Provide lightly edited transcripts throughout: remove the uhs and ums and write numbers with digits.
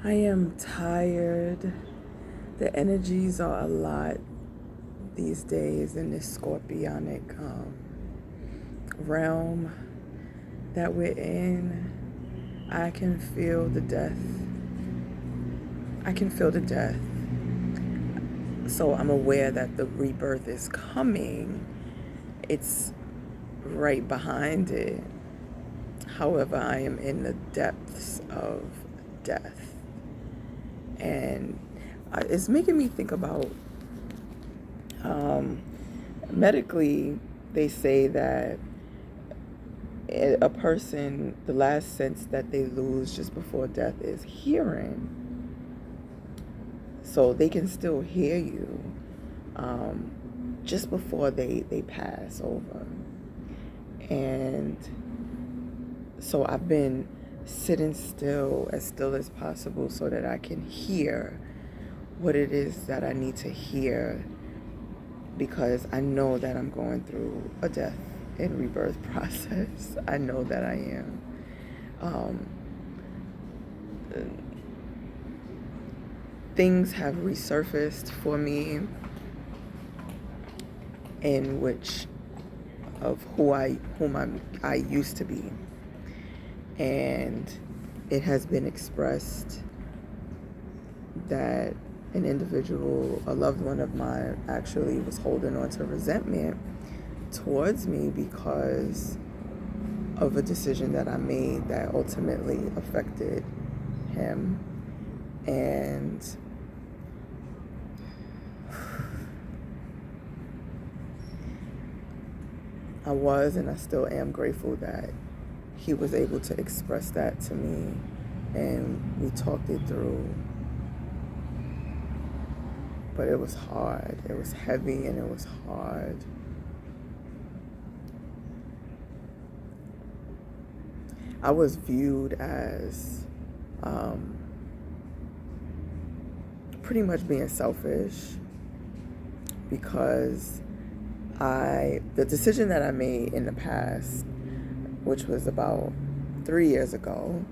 I am tired. The energies are a lot these days in this scorpionic realm that we're in. I can feel the death. I can feel the death. So I'm aware that the rebirth is coming. It's right behind it. However, I am in the depths of death. And it's making me think about medically, they say that a person, the last sense that they lose just before death is hearing. So they can still hear you just before they pass over. And so I've been sitting still as possible so that I can hear what it is that I need to hear, because I know that I'm going through a death and rebirth process. I know that I am. Things have resurfaced for me in which of whom I used to be, and it has been expressed that an individual, a loved one of mine, actually was holding on to resentment towards me because of a decision that I made that ultimately affected him. And I was and I still am grateful that he was able to express that to me and we talked it through. But it was hard. It was heavy and it was hard. I was viewed as pretty much being selfish because the decision that I made in the past, which was about 3 years ago,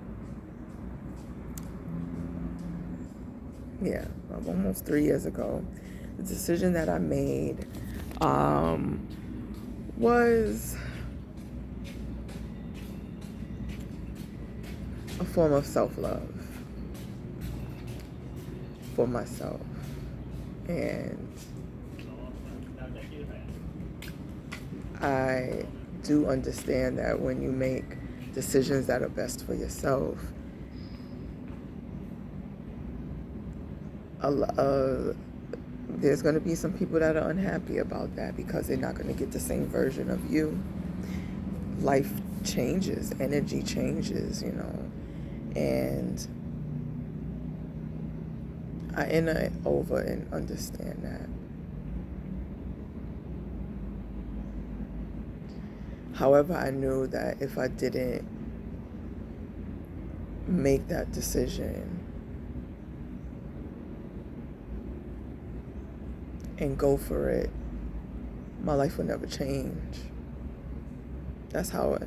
almost 3 years ago, the decision that I made was a form of self-love for myself. And I do understand that when you make decisions that are best for yourself, there's going to be some people that are unhappy about that because they're not going to get the same version of you. Life changes, energy changes, and I enter over and understand that. However, I knew that if I didn't make that decision and go for it, my life would never change. That's how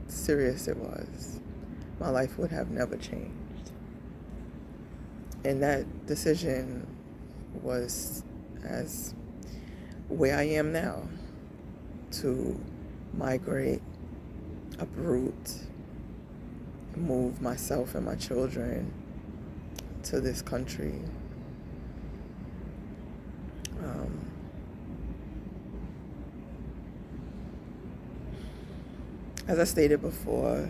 serious it was. My life would have never changed. And that decision was as where I am now, to migrate, uproot, move myself and my children to this country. As I stated before,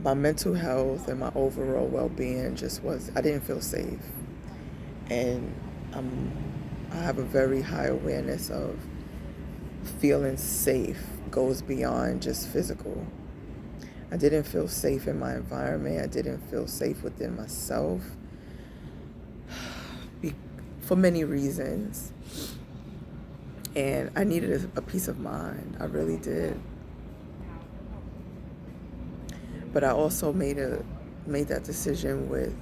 my mental health and my overall well-being I didn't feel safe. And I have a very high awareness of feeling safe goes beyond just physical. I didn't feel safe in my environment. I didn't feel safe within myself for many reasons. And I needed a peace of mind. I really did. But I also made that decision with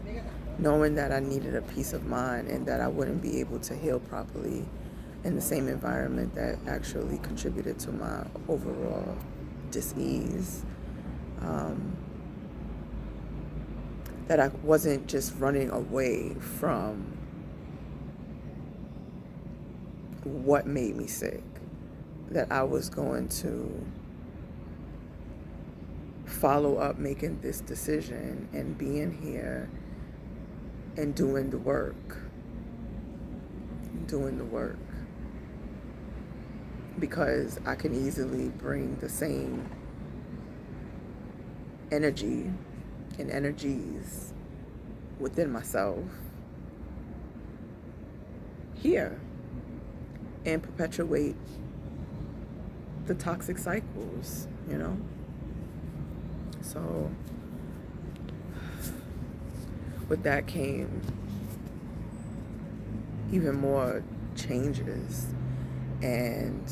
knowing that I needed a peace of mind and that I wouldn't be able to heal properly in the same environment that actually contributed to my overall dis-ease. that I wasn't just running away from what made me sick, that I was going to follow up making this decision and being here and doing the work. Because I can easily bring the same energy and energies within myself here and perpetuate the toxic cycles, So with that came even more changes. And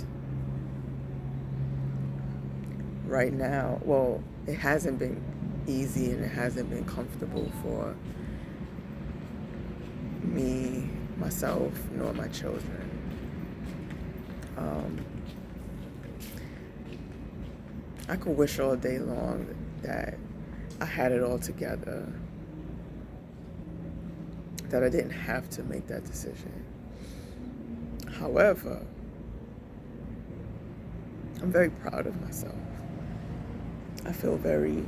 right now, well, it hasn't been easy and it hasn't been comfortable for me, myself, nor my children. I could wish all day long that I had it all together, that I didn't have to make that decision. However, I'm very proud of myself. I feel very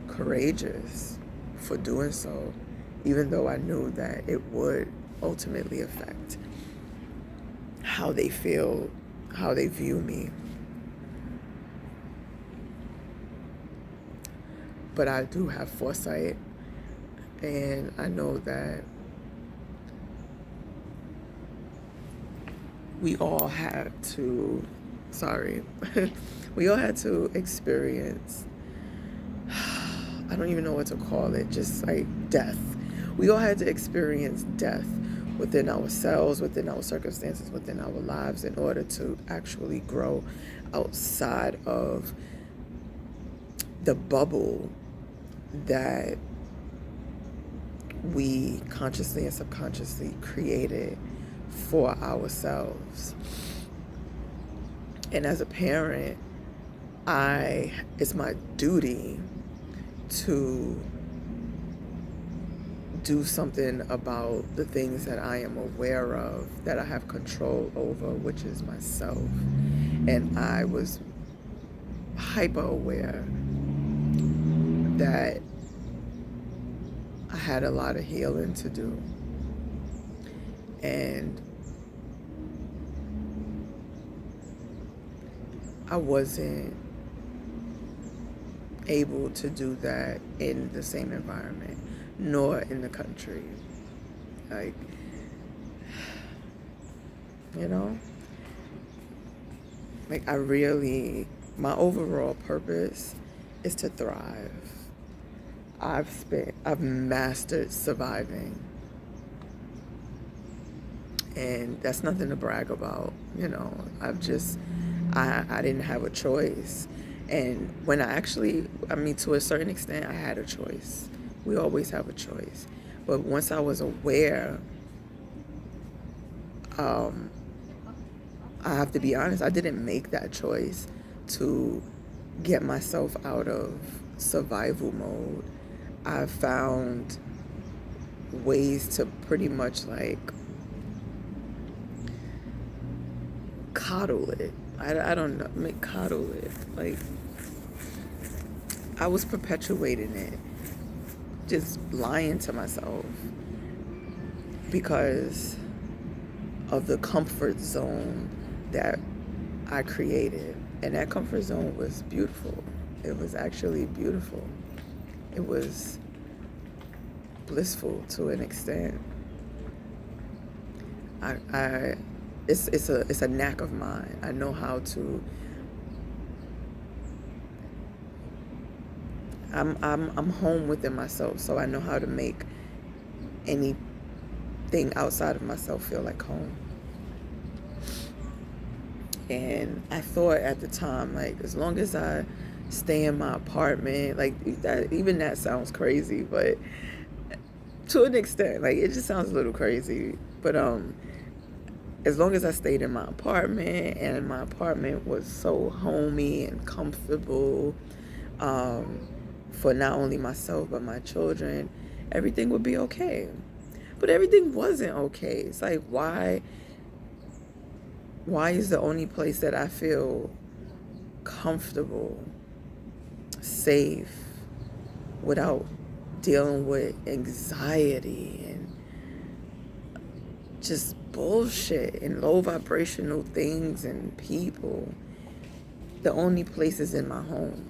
courageous for doing so, even though I knew that it would ultimately affect how they feel, how they view me. But I do have foresight, and I know that we all had to experience, I don't even know what to call it, just like death. We all had to experience death within ourselves, within our circumstances, within our lives, in order to actually grow outside of the bubble that we consciously and subconsciously created for ourselves. And as a parent, it's my duty to do something about the things that I am aware of, that I have control over, which is myself. And I was hyper aware that I had a lot of healing to do. And I wasn't able to do that in the same environment, nor in the country. Like, my overall purpose is to thrive. I've mastered surviving. And that's nothing to brag about, I didn't have a choice. And when to a certain extent, I had a choice. We always have a choice. But once I was aware, I have to be honest, I didn't make that choice to get myself out of survival mode. I found ways to pretty much coddle it. I don't know, coddle it. I was perpetuating it, just lying to myself because of the comfort zone that I created. And that comfort zone was beautiful. It was actually beautiful. It was blissful to an extent. It's a knack of mine. I know how to. I'm home within myself, so I know how to make anything outside of myself feel like home. And I thought at the time, as long as I stay in my apartment, even that sounds crazy, but to an extent, it just sounds a little crazy. But as long as I stayed in my apartment, and my apartment was so homey and comfortable, for not only myself but my children, everything would be okay. But everything wasn't okay. It's like, why is the only place that I feel comfortable, safe, without dealing with anxiety and just bullshit and low vibrational things and people, the only place is in my home?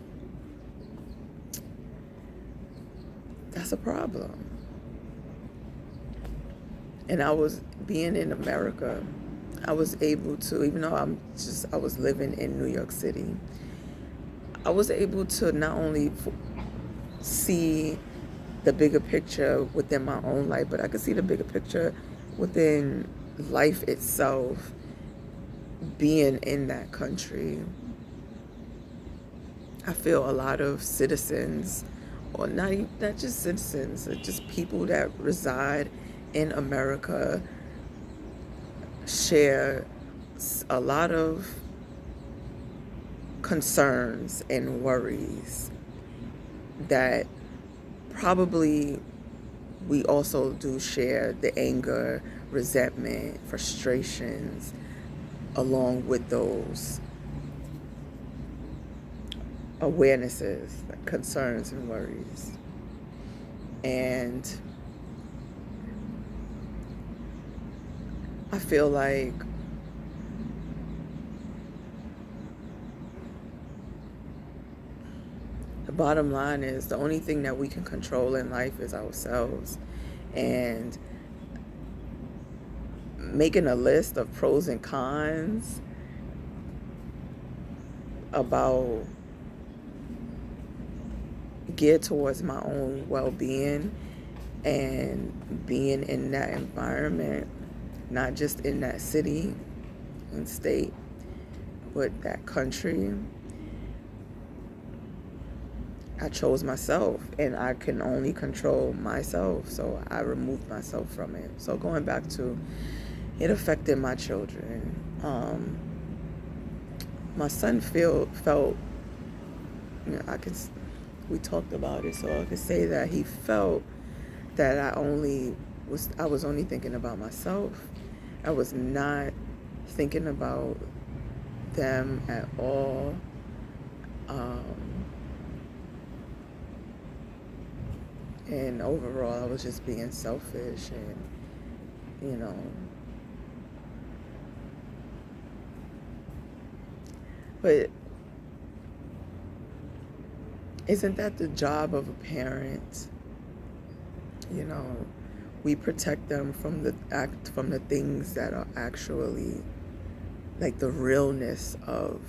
That's a problem. And I was being in America, I was able to, even though I was living in New York City, I was able to not only see the bigger picture within my own life, but I could see the bigger picture within life itself, being in that country. I feel a lot of citizens, or not just citizens, just people that reside in America, share a lot of concerns and worries that probably we also do share, the anger, resentment, frustrations along with those awarenesses, concerns, and worries. And I feel like the bottom line is the only thing that we can control in life is ourselves. And making a list of pros and cons about geared towards my own well-being and being in that environment, not just in that city and state, but that country. I chose myself, and I can only control myself, so I removed myself from it. So going back to, it affected my children. My son felt, we talked about it, so I could say that he felt that I was only thinking about myself. I was not thinking about them at all. And overall, I was just being selfish, and but isn't that the job of a parent? We protect them from the things that are actually like the realness of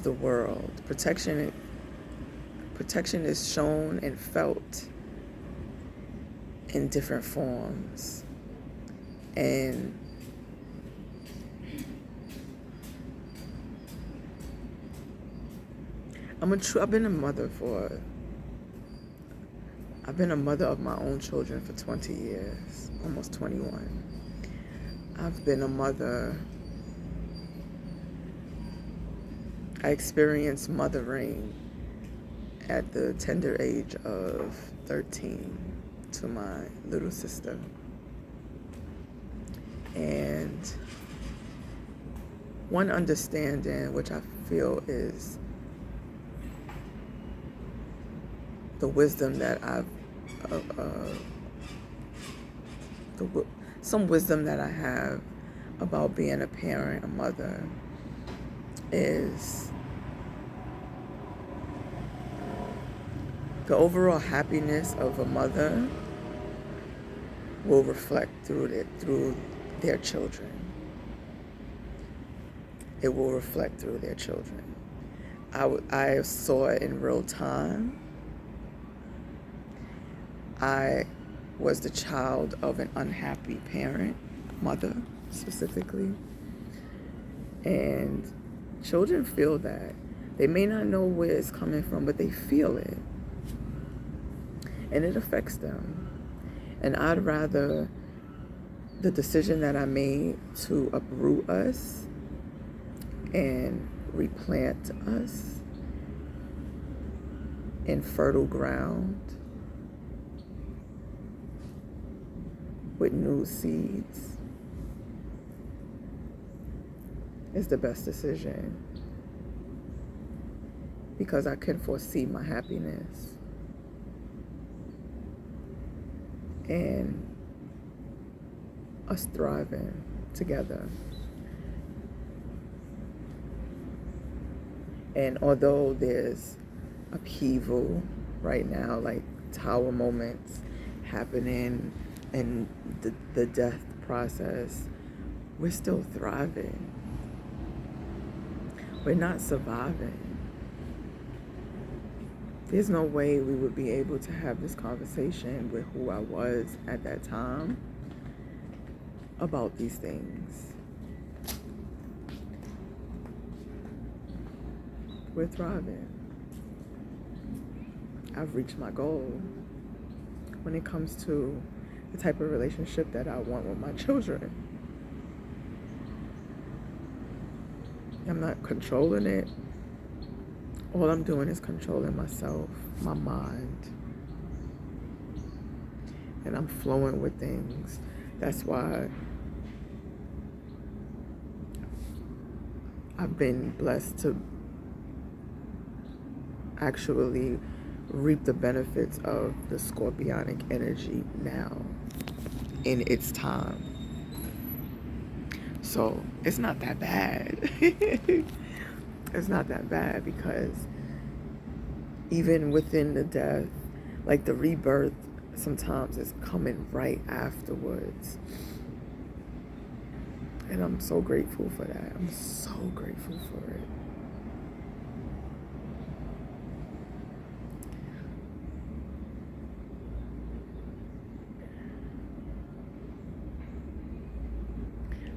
the world. Protection is shown and felt in different forms. And I've been a mother of my own children for 20 years, almost 21. I've been a mother. I experienced mothering at the tender age of 13 to my little sister. And one understanding, which I feel is the wisdom that some wisdom that I have about being a parent, a mother, is the overall happiness of a mother will reflect through their children. It will reflect through their children. I saw it in real time. I was the child of an unhappy parent, mother specifically. And children feel that. They may not know where it's coming from, but they feel it. And it affects them. And I'd rather the decision that I made to uproot us and replant us in fertile ground with new seeds is the best decision, because I can foresee my happiness and us thriving together. And although there's upheaval right now, like tower moments happening and the death process, we're still thriving. We're not surviving. There's no way we would be able to have this conversation with who I was at that time about these things. We're thriving. I've reached my goal when it comes to the type of relationship that I want with my children. I'm not controlling it. All I'm doing is controlling myself, my mind. And I'm flowing with things. That's why I've been blessed to actually reap the benefits of the scorpionic energy now in its time. So it's not that bad. It's not that bad, because even within the death, like the rebirth sometimes is coming right afterwards. And I'm so grateful for that. I'm so grateful for it.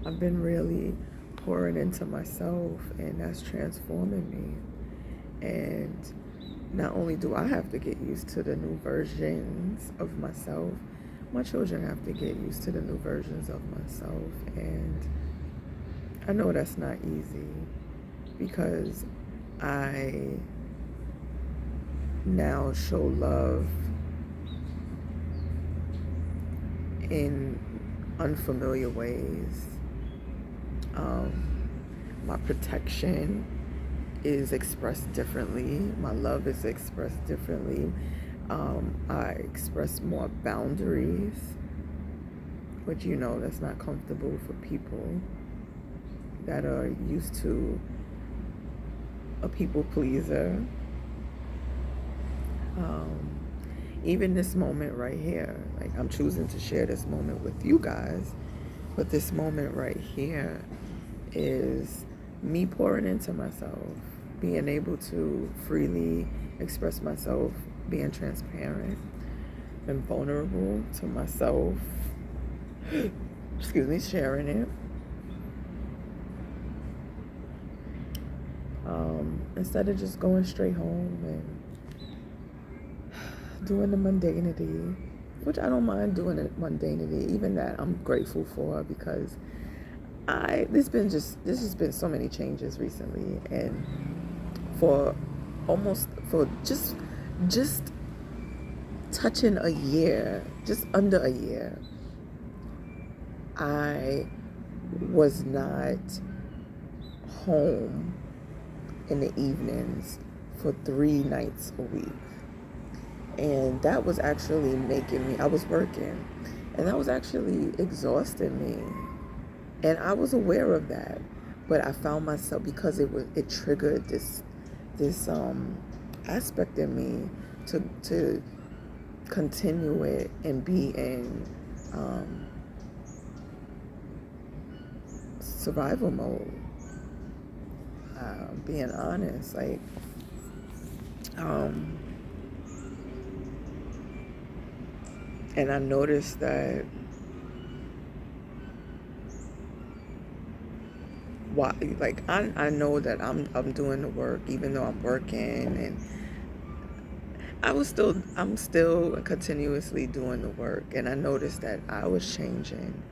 I've been really pouring into myself, and that's transforming me. And not only do I have to get used to the new versions of myself, my children have to get used to the new versions of myself. And I know that's not easy, because I now show love in unfamiliar ways. My protection is expressed differently. My love is expressed differently. I express more boundaries, which that's not comfortable for people that are used to a people pleaser. Even this moment right here, like I'm choosing to share this moment with you guys, but this moment right here is me pouring into myself, being able to freely express myself, being transparent and vulnerable to myself, sharing it. Instead of just going straight home and doing the mundanity, which I don't mind doing the mundanity, even that I'm grateful for, because this has been so many changes recently, and for just touching a year, just under a year, I was not home in the evenings for 3 nights a week. And that was actually I was working, and that was actually exhausting me. And I was aware of that, but I found myself, because it triggered this aspect in me to continue it and be in survival mode. Being honest, like and I noticed that I know that I'm doing the work, even though I'm working, and I'm still continuously doing the work. And I noticed that I was changing,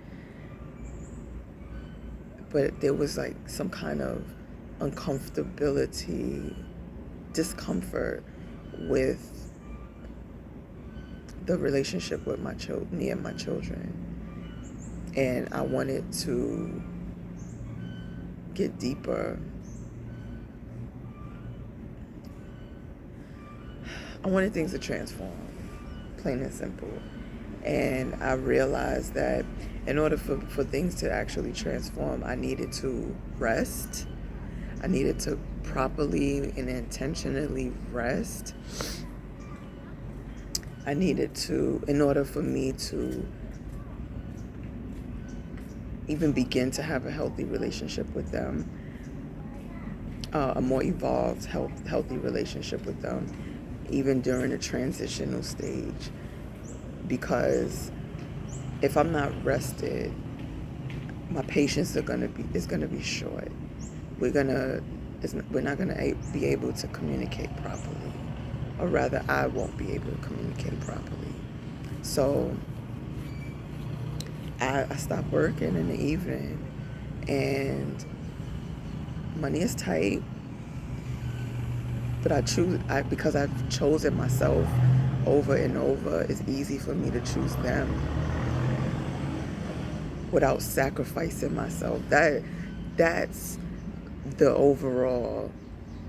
but there was like some kind of uncomfortability, discomfort with the relationship with me and my children. And I wanted to get deeper. I wanted things to transform, plain and simple. And I realized that in order for things to actually transform, I needed to rest. I needed to properly and intentionally rest. I needed to, in order for me to even begin to have a healthy relationship with them, a more evolved, healthy relationship with them, even during the transitional stage. Because if I'm not rested, my patience is gonna be short. We're not gonna be able to communicate properly, or rather, I won't be able to communicate properly. So I stopped working in the evening, and money is tight, but because I've chosen myself over and over. It's easy for me to choose them without sacrificing myself. That's the overall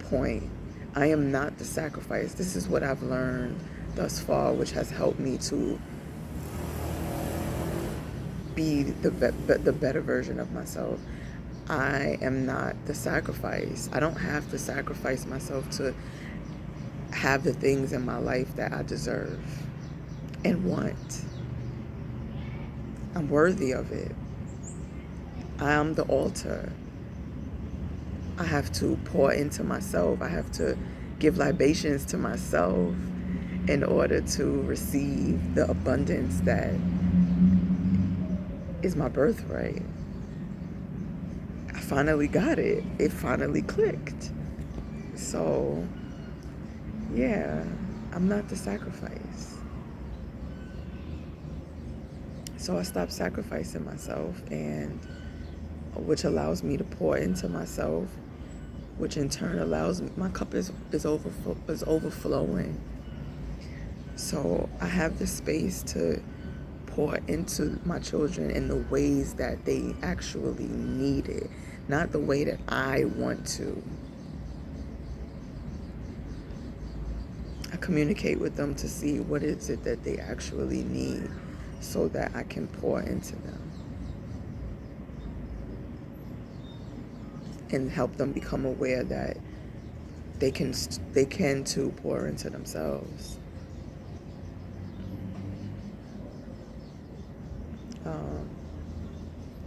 point. I am not the sacrifice. This is what I've learned thus far, which has helped me to be the better version of myself. I am not the sacrifice. I don't have to sacrifice myself to have the things in my life that I deserve and want. I'm worthy of it. I am the altar. I have to pour into myself. I have to give libations to myself in order to receive the abundance that is my birthright. I finally got it. It finally clicked. So, yeah, I'm not the sacrifice. So I stopped sacrificing myself, and which allows me to pour into myself, which in turn allows me, my cup is overflowing. So I have the space to pour into my children in the ways that they actually need it, not the way that I want to. I communicate with them to see what is it that they actually need so that I can pour into them and help them become aware that they can too pour into themselves.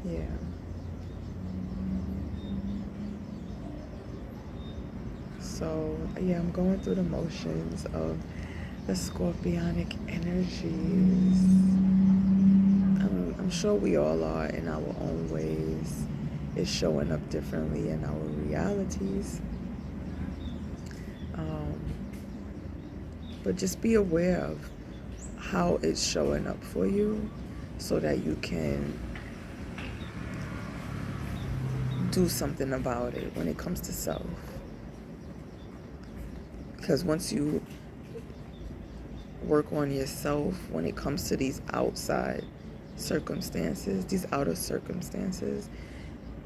Yeah. So, yeah, I'm going through the motions of the scorpionic energies. I'm sure we all are in our own ways. It's showing up differently in our realities. But just be aware of how it's showing up for you so that you can do something about it when it comes to self. Because once you work on yourself when it comes to these outside circumstances, these outer circumstances,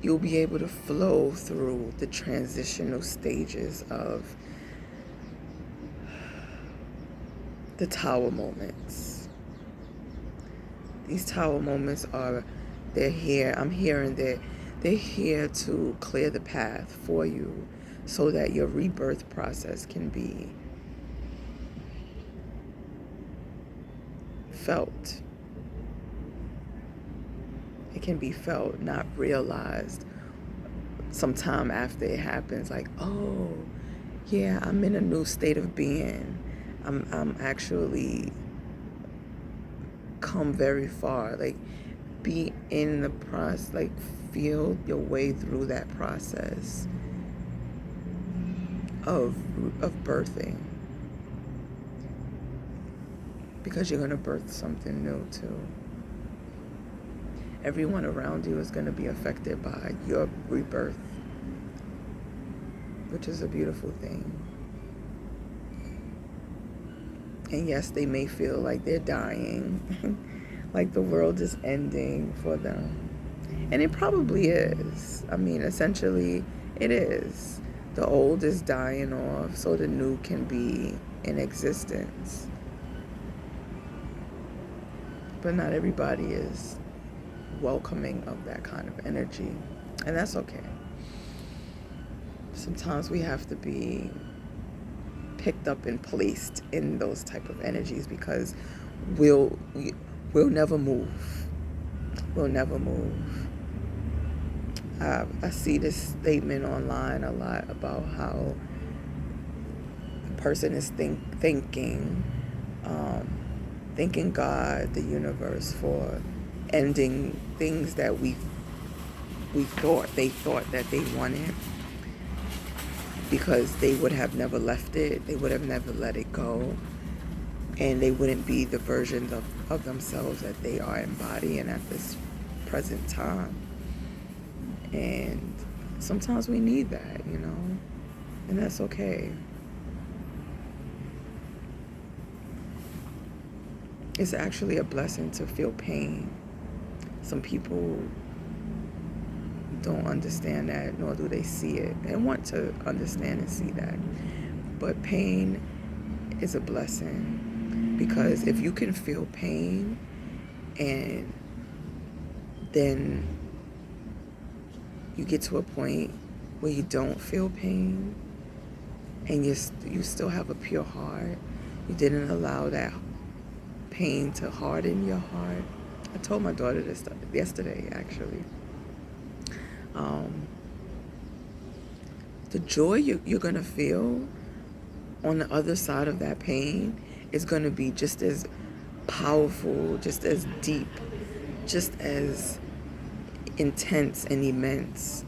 you'll be able to flow through the transitional stages of the tower moments. These tower moments they're here. I'm hearing that they're here to clear the path for you so that your rebirth process can be felt. It can be felt, not realized sometime after it happens. Like, oh, yeah, I'm in a new state of being. I'm actually come very far. Like, be in the process, like feel your way through that process of birthing, because you're gonna birth something new too. Everyone around you is gonna be affected by your rebirth, which is a beautiful thing. And yes, they may feel like they're dying, like the world is ending for them. And it probably is. I mean, essentially, it is. The old is dying off so the new can be in existence. But not everybody is welcoming of that kind of energy. And that's okay. Sometimes we have to be picked up and placed in those type of energies because we'll never move. We'll never move. I see this statement online a lot about how a person is thanking God, the universe, for ending things that they thought that they wanted, because they would have never left it, they would have never let it go, and they wouldn't be the versions of themselves that they are embodying at this present time. And sometimes we need that, and that's okay. It's actually a blessing to feel pain. Some people don't understand that, nor do they see it, and want to understand and see that. But pain is a blessing, because if you can feel pain and then you get to a point where you don't feel pain and you still have a pure heart, you didn't allow that pain to harden your heart. I told my daughter this yesterday, actually. The joy you're going to feel on the other side of that pain is going to be just as powerful, just as deep, just as intense and immense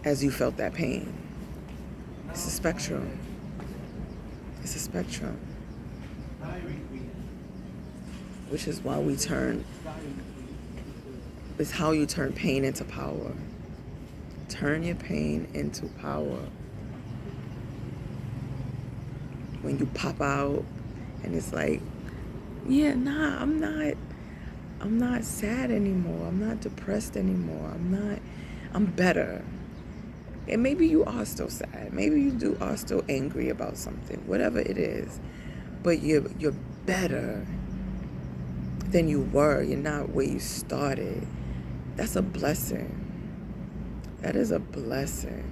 as you felt that pain. It's a spectrum. It's a spectrum. Which is why it's how you turn pain into power. Turn your pain into power. When you pop out and it's like, yeah, nah, I'm not sad anymore. I'm not depressed anymore. I'm better. And maybe you are still sad. Maybe you are still angry about something, whatever it is. But you're better than you were. You're not where you started. That's a blessing. That is a blessing.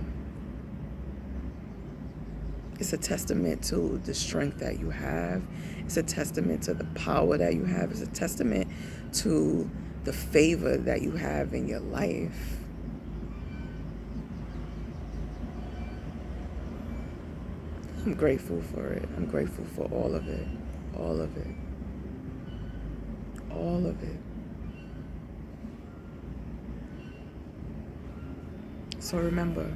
It's a testament to the strength that you have. It's a testament to the power that you have. It's a testament to the favor that you have in your life. I'm grateful for it. I'm grateful for all of it. All of it. All of it. So remember,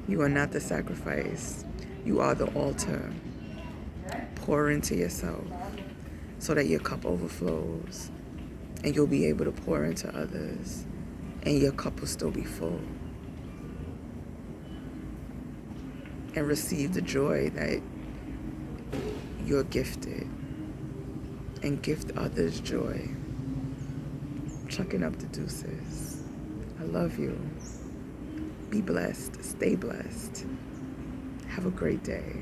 you are not the sacrifice. You are the altar. Pour into yourself so that your cup overflows and you'll be able to pour into others and your cup will still be full. And receive the joy that you're gifted, and gift others joy. Chucking up the deuces. I love you. Be blessed. Stay blessed. Have a great day.